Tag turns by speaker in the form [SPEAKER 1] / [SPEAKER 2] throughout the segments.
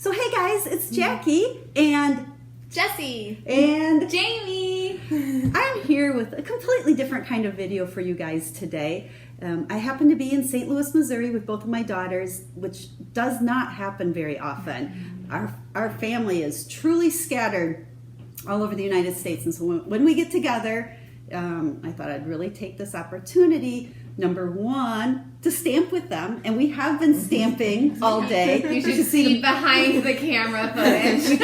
[SPEAKER 1] So hey guys, it's Jackie and
[SPEAKER 2] Jessie
[SPEAKER 1] and
[SPEAKER 2] Jamie.
[SPEAKER 1] I'm here with a completely different kind of video for you guys today. I happen to be in St. Louis, Missouri with both of my daughters, which does not happen very often. Our family is truly scattered all over the United States, and so when we get together, I thought I'd really take this opportunity, number one, to stamp with them, and we have been stamping all day.
[SPEAKER 2] You should see behind the camera footage.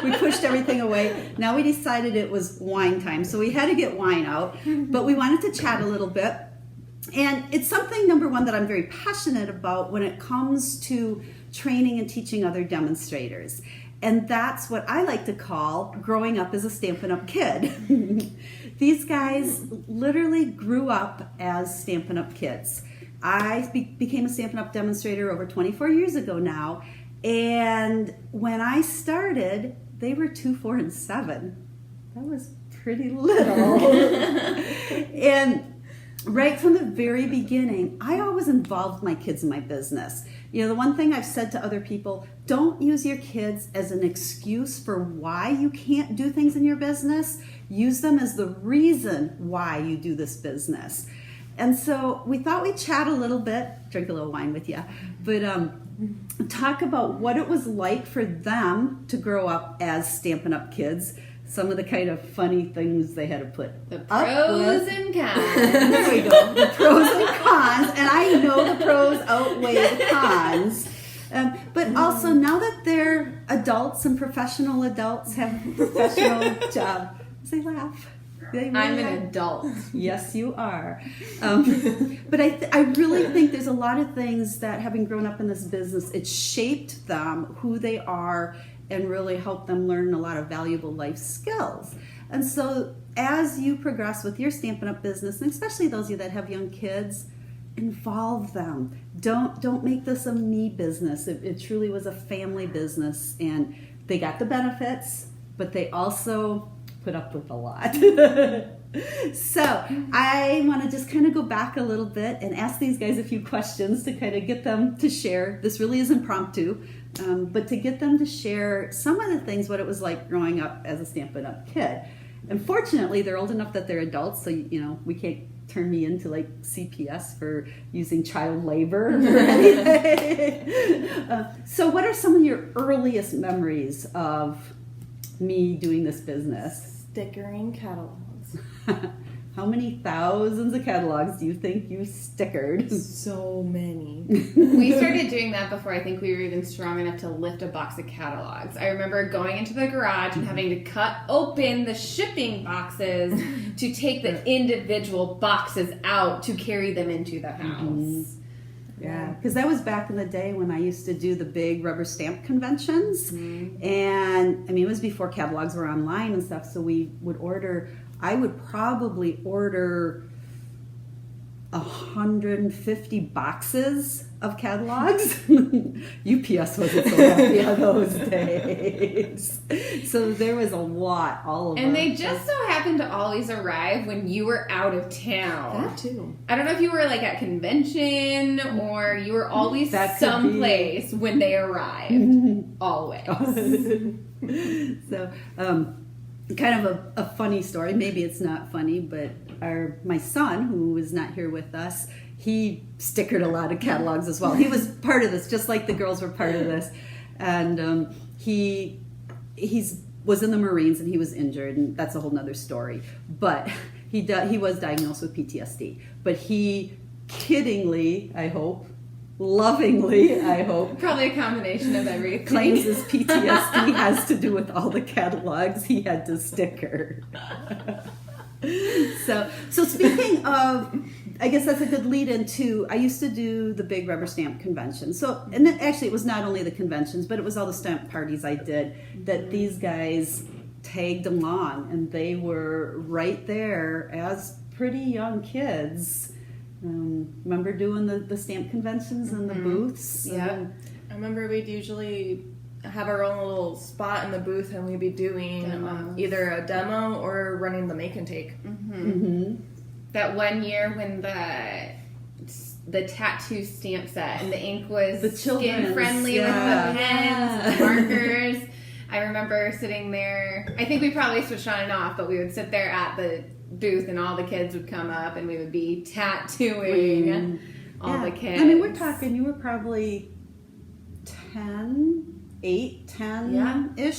[SPEAKER 1] We pushed everything away. Now we decided it was wine time, so we had to get wine out, but we wanted to chat a little bit. And it's something, number one, that I'm very passionate about when it comes to training and teaching other demonstrators. And that's what I like to call growing up as a Stampin' Up Kid. These guys literally grew up as Stampin' Up Kids. I became a Stampin' Up demonstrator over 24 years ago now. And when I started, they were 2, 4, and 7. That was pretty little. And right from the very beginning, I always involved my kids in my business. You know, the one thing I've said to other people, don't use your kids as an excuse for why you can't do things in your business. Use them as the reason why you do this business. And so we thought we'd chat a little bit, drink a little wine with you, but talk about what it was like for them to grow up as Stampin' Up Kids. Some of the kind of funny things they had to put
[SPEAKER 2] the pros and cons.
[SPEAKER 1] There we go. The pros and cons. And I know the pros outweigh the cons. But also, now that they're adults and professional adults, have professional jobs, they laugh. I'm
[SPEAKER 2] an adult.
[SPEAKER 1] Yes, you are. But I really think there's a lot of things that, having grown up in this business, it shaped them, who they are, and really help them learn a lot of valuable life skills. And so as you progress with your Stampin' Up business, and especially those of you that have young kids, involve them. Don't make this a me business. It truly was a family business, and they got the benefits, but they also put up with a lot. So I want to just kind of go back a little bit and ask these guys a few questions to kind of get them to share. This really is impromptu, but to get them to share some of the things, what it was like growing up as a Stampin' Up Kid. And fortunately, they're old enough that they're adults, so we can't turn me into like CPS for using child labor or anything. So what are some of your earliest memories of me doing this business?
[SPEAKER 3] Stickering catalogs.
[SPEAKER 1] How many thousands of catalogs do you think you stickered?
[SPEAKER 3] So many.
[SPEAKER 2] We started doing that before I think we were even strong enough to lift a box of catalogs. I remember going into the garage and having to cut open the shipping boxes to take the individual boxes out to carry them into the house.
[SPEAKER 1] Mm-hmm. Yeah, because that was back in the day when I used to do the big rubber stamp conventions. Mm-hmm. And it was before catalogs were online and stuff, so I would probably order 150 boxes of catalogs. UPS wasn't so happy on those days. So there was a lot, all of them.
[SPEAKER 2] And they just so happened to always arrive when you were out of town.
[SPEAKER 3] That too.
[SPEAKER 2] I don't know if you were like at convention or you were always someplace when they arrived. Always.
[SPEAKER 1] So, kind of a funny story. Maybe it's not funny, but my son, who is not here with us, he stickered a lot of catalogs as well. He was part of this, just like the girls were part of this. And he was in the Marines and he was injured, and that's a whole nother story. But he was diagnosed with PTSD. But he kiddingly, I hope, lovingly, I hope,
[SPEAKER 2] probably a combination of everything,
[SPEAKER 1] claims his PTSD has to do with all the catalogs he had to sticker. So speaking of, I guess that's a good lead into, I used to do the big rubber stamp convention. So, and then actually it was not only the conventions, but it was all the stamp parties I did that these guys tagged along, and they were right there as pretty young kids. Remember doing the stamp conventions and the booths?
[SPEAKER 2] Yeah.
[SPEAKER 3] I remember we'd usually have our own little spot in the booth, and we'd be doing either a demo or running the make and take.
[SPEAKER 2] That one year when the tattoo stamp set and the ink was skin friendly with the pens, the markers remember sitting there. I think we probably switched on and off, but we would sit there at the booth and all the kids would come up and we would be tattooing all the kids.
[SPEAKER 1] I mean, we're talking, you were probably 10-ish.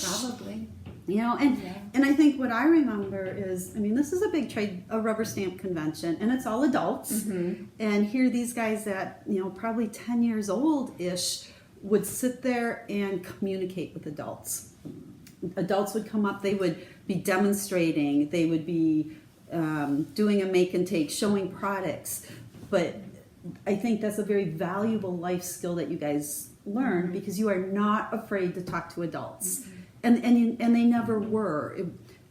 [SPEAKER 2] Probably.
[SPEAKER 1] You know, and I think what I remember is, I mean, this is a big a rubber stamp convention, and it's all adults.
[SPEAKER 2] Mm-hmm.
[SPEAKER 1] And here these guys at, you know, probably 10 years old-ish would sit there and communicate with adults. Adults would come up, they would be demonstrating, they would be doing a make and take, showing products. But I think that's a very valuable life skill that you guys learn, because you are not afraid to talk to adults. And they never were.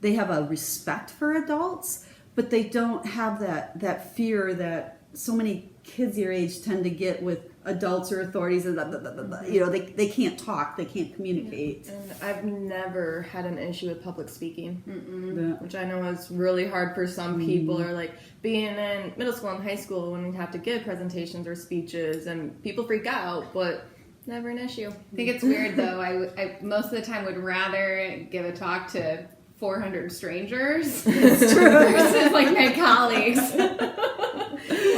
[SPEAKER 1] They have a respect for adults, but they don't have that fear that so many kids your age tend to get with adults or authorities. You know, they can't talk, they can't communicate.
[SPEAKER 3] And I've never had an issue with public speaking,
[SPEAKER 1] Yeah.
[SPEAKER 3] which I know is really hard for some people, or like being in middle school and high school when we have to give presentations or speeches, and people freak out, but never an issue.
[SPEAKER 2] I think it's weird though. I most of the time would rather give a talk to 400 strangers versus like my colleagues.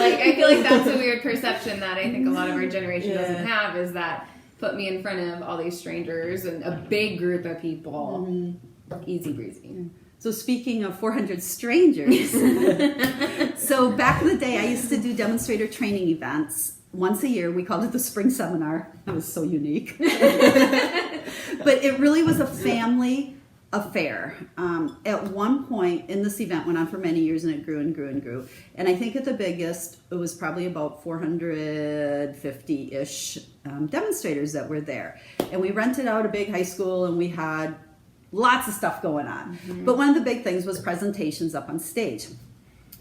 [SPEAKER 2] Like, I feel like that's a weird perception that I think a lot of our generation doesn't have, is that put me in front of all these strangers and a big group of people. Easy breezy.
[SPEAKER 1] So speaking of 400 strangers, so back in the day I used to do demonstrator training events. Once a year, we called it the spring seminar. That was so unique. But it really was a family affair. At one point in this event went on for many years, and it grew and grew and grew. And I think at the biggest, it was probably about 450-ish demonstrators that were there. And we rented out a big high school, and we had lots of stuff going on. But one of the big things was presentations up on stage.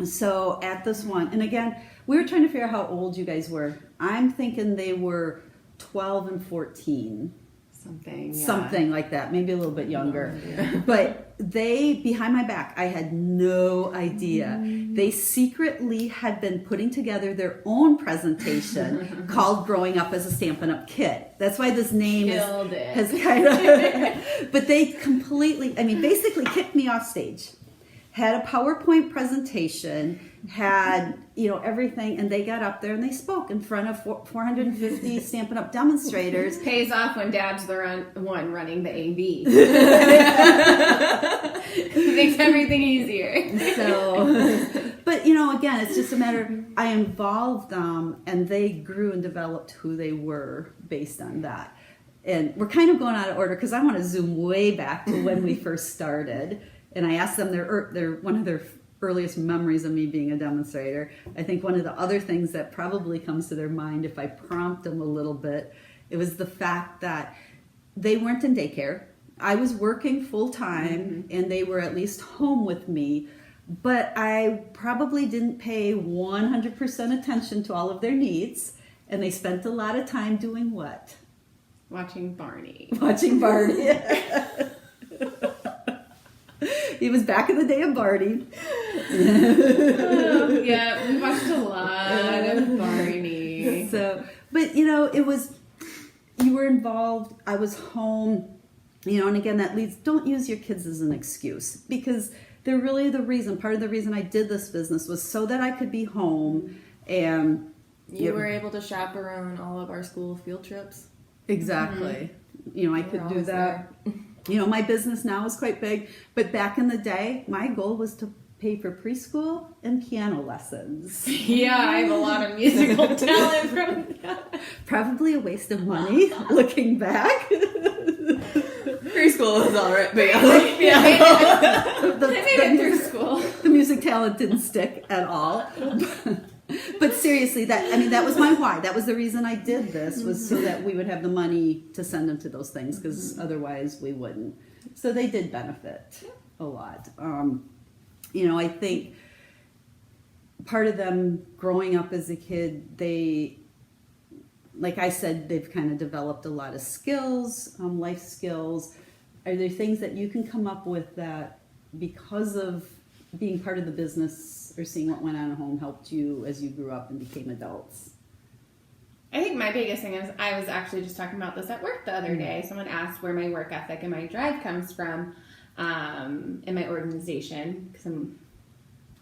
[SPEAKER 1] So at this one, and again, we were trying to figure out how old you guys were. I'm thinking they were 12 and 14. Something like that, maybe a little bit younger. But they, behind my back, I had no idea. They secretly had been putting together their own presentation called Growing Up as a Stampin' Up Kid. That's why this name has kind of... But they completely, I mean, basically kicked me off stage. Had a PowerPoint presentation, had, you know, everything, and they got up there and they spoke in front of 450 Stampin' Up demonstrators.
[SPEAKER 2] Pays off when Dad's the one running the AV. Makes everything easier.
[SPEAKER 1] So, but, you know, again, it's just a matter of, I involved them, and they grew and developed who they were based on that. And we're kind of going out of order, because I want to zoom way back to when we first started. And I asked them their one of their earliest memories of me being a demonstrator. I think one of the other things that probably comes to their mind, if I prompt them a little bit, it was the fact that they weren't in daycare. I was working full time, and they were at least home with me. But I probably didn't pay 100% attention to all of their needs. And they spent a lot of time doing what?
[SPEAKER 2] Watching Barney.
[SPEAKER 1] Watching Barney. It was back in the day of Barney.
[SPEAKER 2] Yeah, we watched a lot of Barney.
[SPEAKER 1] So, but you know, it was, you were involved, I was home, you know, and again, that leads, don't use your kids as an excuse, because they're really the reason, part of the reason I did this business was so that I could be home. And
[SPEAKER 3] you were able to chaperone all of our school field trips.
[SPEAKER 1] Exactly. You know, I could do that. You know, my business now is quite big, but back in the day, my goal was to pay for preschool and piano lessons.
[SPEAKER 2] Yeah, I have a lot of musical talent from that.
[SPEAKER 1] Probably a waste of money, looking back.
[SPEAKER 3] Preschool was all right, but
[SPEAKER 2] I made it through school.
[SPEAKER 1] The music talent didn't stick at all. But seriously, that was my why. That was the reason I did this, was so that we would have the money to send them to those things, because otherwise we wouldn't. So they did benefit a lot. You know, I think part of them growing up as a kid, they, like I said, they've kind of developed a lot of skills, life skills. Are there things that you can come up with that, because of being part of the business or seeing what went on at home, helped you as you grew up and became adults?
[SPEAKER 2] I think my biggest thing is I was actually just talking about this at work the other day. Someone asked where my work ethic and my drive comes from in my organization, because I'm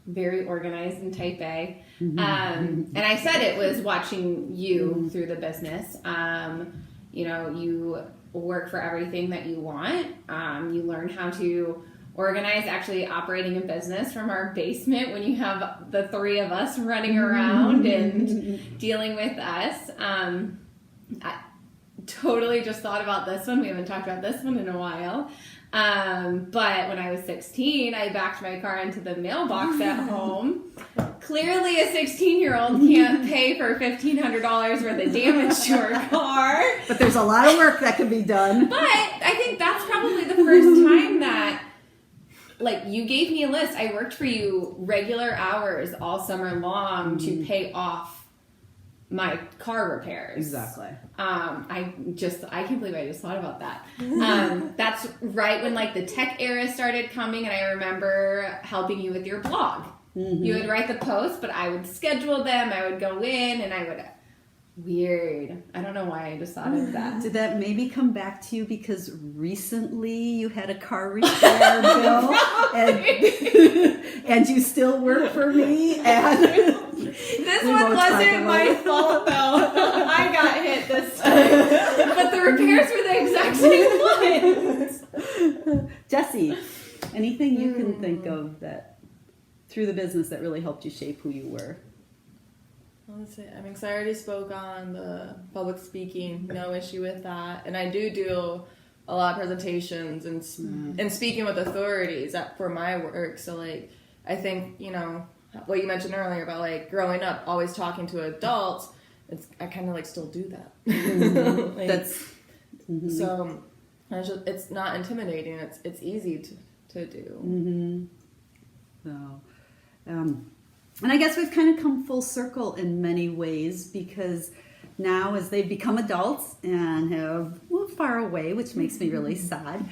[SPEAKER 2] very organized and type A. And I said it was watching you through the business. You work for everything that you want. You learn how to organize, actually operating a business from our basement when you have the three of us running around and dealing with us. I totally just thought about this one. We haven't talked about this one in a while. But when I was 16, I backed my car into the mailbox at home. Clearly a 16-year-old can't pay for $1,500 worth of damage to her car.
[SPEAKER 1] But there's a lot of work that can be done.
[SPEAKER 2] But I think that's probably the first time that, like, you gave me a list. I worked for you regular hours all summer long to pay off my car repairs.
[SPEAKER 1] Exactly.
[SPEAKER 2] I can't believe I just thought about that. That's right when, like, the tech era started coming, and I remember helping you with your blog. You would write the posts, but I would schedule them. I would go in, and I would... Weird. I don't know why I just thought of that.
[SPEAKER 1] Did that maybe come back to you because recently you had a car repair bill and you still work for me? And
[SPEAKER 2] this one wasn't my fault, though. I got hit this time. But the repairs were the exact same ones.
[SPEAKER 1] Jesse, anything you can think of that through the business that really helped you shape who you were?
[SPEAKER 3] Honestly, I mean, 'cause I already spoke on the public speaking, no issue with that. And I do a lot of presentations and speaking with authorities for my work. So, like, I think, what you mentioned earlier about, like, growing up, always talking to adults, I kind of, like, still do that. So, it's not intimidating. It's easy to do.
[SPEAKER 1] So, and I guess we've kind of come full circle in many ways, because now as they've become adults and have moved far away, which makes me really sad,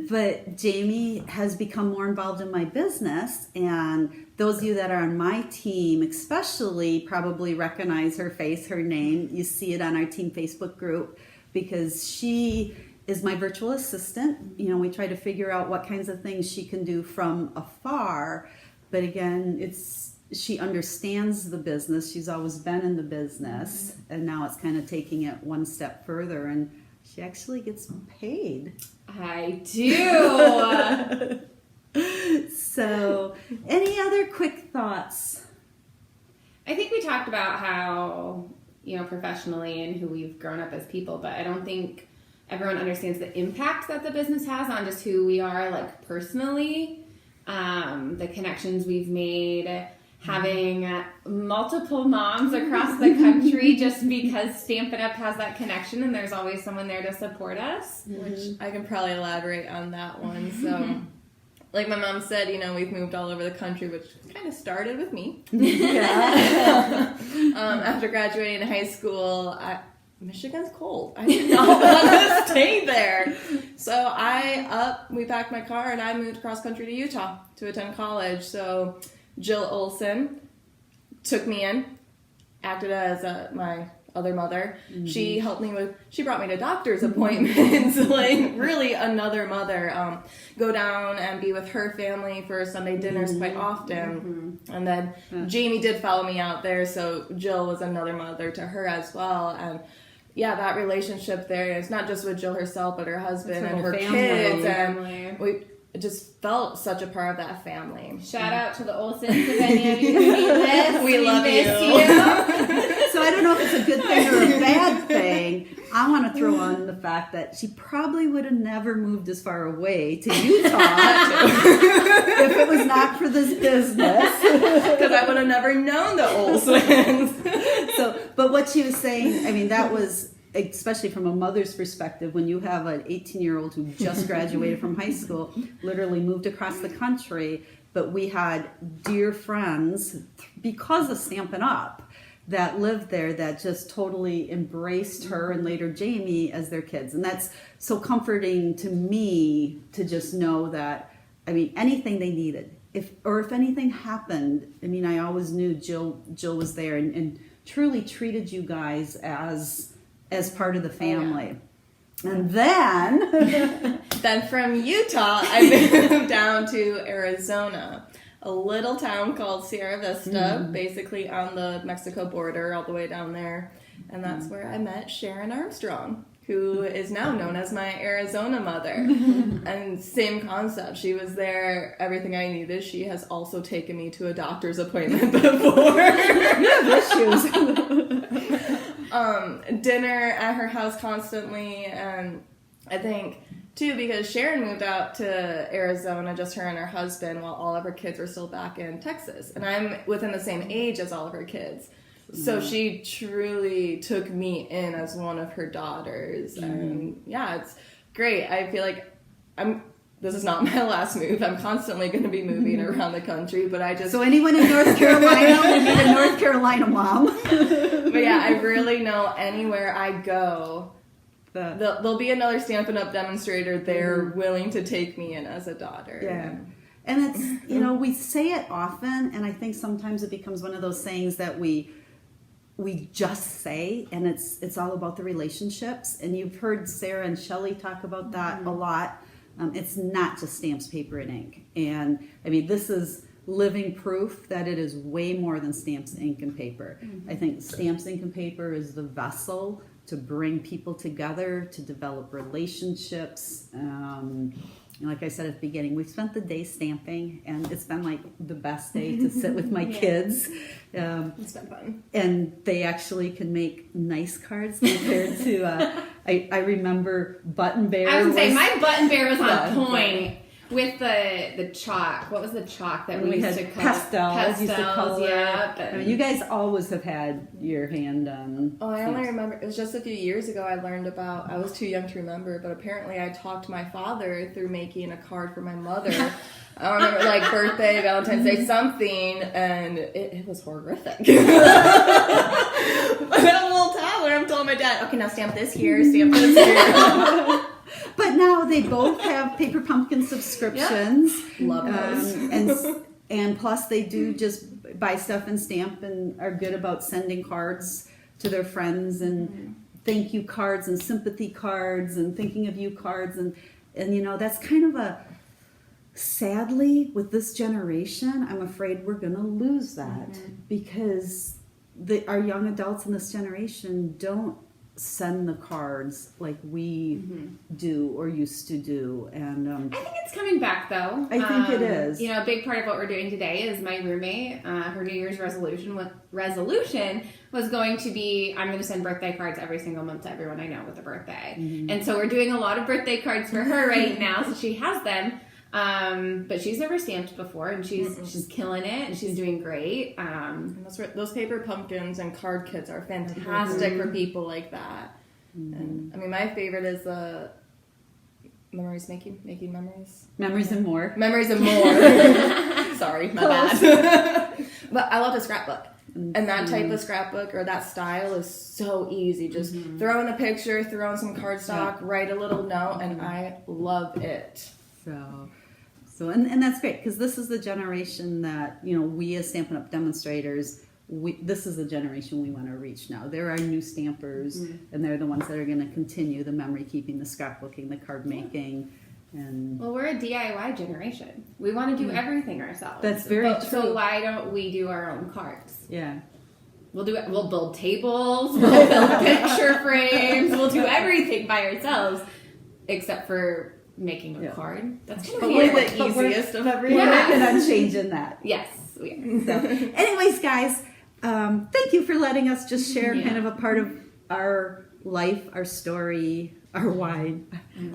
[SPEAKER 1] but Jami has become more involved in my business, and those of you that are on my team especially probably recognize her face, her name. You see it on our team Facebook group, because she is my virtual assistant. We try to figure out what kinds of things she can do from afar, but again, she understands the business. She's always been in the business, and now it's kind of taking it one step further, and she actually gets paid.
[SPEAKER 2] I do.
[SPEAKER 1] So, any other quick thoughts?
[SPEAKER 2] I think we talked about how, professionally and who we've grown up as people, but I don't think everyone understands the impact that the business has on just who we are, like, personally, the connections we've made, having multiple moms across the country just because Stampin' Up has that connection and there's always someone there to support us.
[SPEAKER 3] Which I can probably elaborate on that one. So, like my mom said, we've moved all over the country, which kind of started with me. Yeah. After graduating high school, Michigan's cold. I did not want to stay there. So we packed my car and I moved cross country to Utah to attend college. So Jill Olson took me in, acted as my other mother. She helped me she brought me to doctor's appointments, like really another mother. Go down and be with her family for Sunday dinners quite often. And then Jami did follow me out there, so Jill was another mother to her as well. And yeah, that relationship there, it's not just with Jill herself, but her husband and her kids. And it just felt such a part of that family.
[SPEAKER 2] Shout out to the Olsons, if any of you see this.
[SPEAKER 3] We love
[SPEAKER 2] miss
[SPEAKER 3] you.
[SPEAKER 1] So I don't know if it's a good thing or a bad thing. I want to throw on the fact that she probably would have never moved as far away to Utah if it was not for this business.
[SPEAKER 3] Because I would have never known the Olsons.
[SPEAKER 1] But what she was saying, I mean, that was, especially from a mother's perspective, when you have an 18-year-old who just graduated from high school, literally moved across the country, but we had dear friends, because of Stampin' Up, that lived there that just totally embraced her and later Jami as their kids. And that's so comforting to me to just know that, I mean, anything they needed, if anything happened, I mean, I always knew Jill was there, and truly treated you guys as part of the family. And then
[SPEAKER 3] Then from Utah, I moved down to Arizona, a little town called Sierra Vista, basically on the Mexico border, all the way down there. And that's where I met Sharon Armstrong, who is now known as my Arizona mother. And same concept. She was there, everything I needed. She has also taken me to a doctor's appointment before.
[SPEAKER 1] issues.
[SPEAKER 3] Dinner at her house constantly, and I think too because Sharon moved out to Arizona, just her and her husband, while all of her kids were still back in Texas, and I'm within the same age as all of her kids, so she truly took me in as one of her daughters, and yeah, it's great. I feel like this is not my last move. I'm constantly going to be moving around the country, but I just...
[SPEAKER 1] So anyone in North Carolina, we need a North Carolina mom.
[SPEAKER 3] But yeah, I really know anywhere I go, there'll be another Stampin' Up demonstrator there willing to take me in as a daughter.
[SPEAKER 1] Yeah. And it's, we say it often, and I think sometimes it becomes one of those sayings that we just say, and it's all about the relationships. And you've heard Sarah and Shelley talk about that a lot. It's not just stamps, paper, and ink. And I mean, this is living proof that it is way more than stamps, ink, and paper. I think stamps, ink, and paper is the vessel to bring people together, to develop relationships. Like I said at the beginning, we've spent the day stamping, and it's been like the best day to sit with my kids.
[SPEAKER 3] It's been fun.
[SPEAKER 1] And they actually can make nice cards compared to, I remember Button Bear.
[SPEAKER 2] I would say my Button Bear was on point with the chalk. What was the chalk that we used to color?
[SPEAKER 1] Pastels used to color.
[SPEAKER 2] Yeah.
[SPEAKER 1] I mean, you guys always have had your hand on.
[SPEAKER 3] Oh, I only remember, it was just a few years ago I learned about, I was too young to remember, but apparently I talked my father through making a card for my mother. I don't remember, like birthday, Valentine's Day, something, and it was horrific. But I'm a little toddler, I'm telling my dad, okay, now stamp this here, stamp this here.
[SPEAKER 1] But now they both have Paper Pumpkin subscriptions.
[SPEAKER 3] Yep. Love those.
[SPEAKER 1] And plus they do just buy stuff and stamp and are good about sending cards to their friends and thank you cards and sympathy cards and thinking of you cards. And that's kind of a, sadly, with this generation, I'm afraid we're going to lose that because our young adults in this generation don't send the cards like we do or used to do. And
[SPEAKER 2] I think it's coming back though.
[SPEAKER 1] I think it is.
[SPEAKER 2] A big part of what we're doing today is my roommate, her New Year's resolution was going to be, I'm going to send birthday cards every single month to everyone I know with a birthday. And so we're doing a lot of birthday cards for her right now, so she has them. But she's never stamped before, and she's killing it, and she's doing great.
[SPEAKER 3] And those paper pumpkins and card kits are fantastic for people like that. And I mean, my favorite is the memories making memories.
[SPEAKER 1] Memories and more.
[SPEAKER 3] Memories and more. Sorry, my bad. But I love the scrapbook. And that type of scrapbook or that style is so easy. Just throw in a picture, throw in some cardstock, write a little note, and I love it.
[SPEAKER 1] So and that's great because this is the generation that we as Stampin' Up demonstrators, this is the generation we want to reach now. They're our new stampers, and they're the ones that are going to continue the memory keeping, the scrapbooking, the card making. And
[SPEAKER 2] well, we're a DIY generation. We want to do everything ourselves.
[SPEAKER 1] That's very true.
[SPEAKER 2] So why don't we do our own cards?
[SPEAKER 1] Yeah.
[SPEAKER 2] We'll do it. We'll build tables. We'll build picture frames. We'll do everything by ourselves, except for making a card. That's kind of
[SPEAKER 3] the easiest of everything.
[SPEAKER 1] We're working on changing that.
[SPEAKER 2] Yes, we are.
[SPEAKER 1] So, anyways, guys, thank you for letting us just share kind of a part of our life, our story, our wine,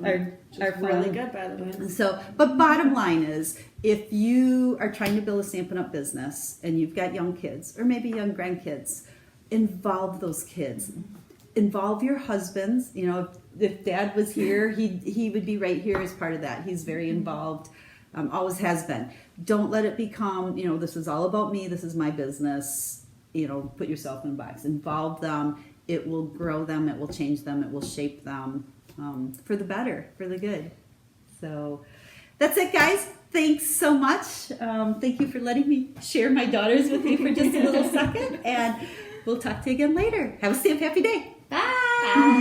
[SPEAKER 1] our
[SPEAKER 3] really good, by the way.
[SPEAKER 1] So, but bottom line is, if you are trying to build a Stampin' Up business and you've got young kids or maybe young grandkids, involve those kids. Involve your husbands. If Dad was here, he would be right here as part of that. He's very involved, always has been. Don't let it become, this is all about me, this is my business. Put yourself in a box. Involve them. It will grow them. It will change them. It will shape them for the better, for the good. So that's it, guys. Thanks so much. Thank you for letting me share my daughters with you for just a little second. And We'll talk to you again later. Have a Stamp Happy Day.
[SPEAKER 2] Bye.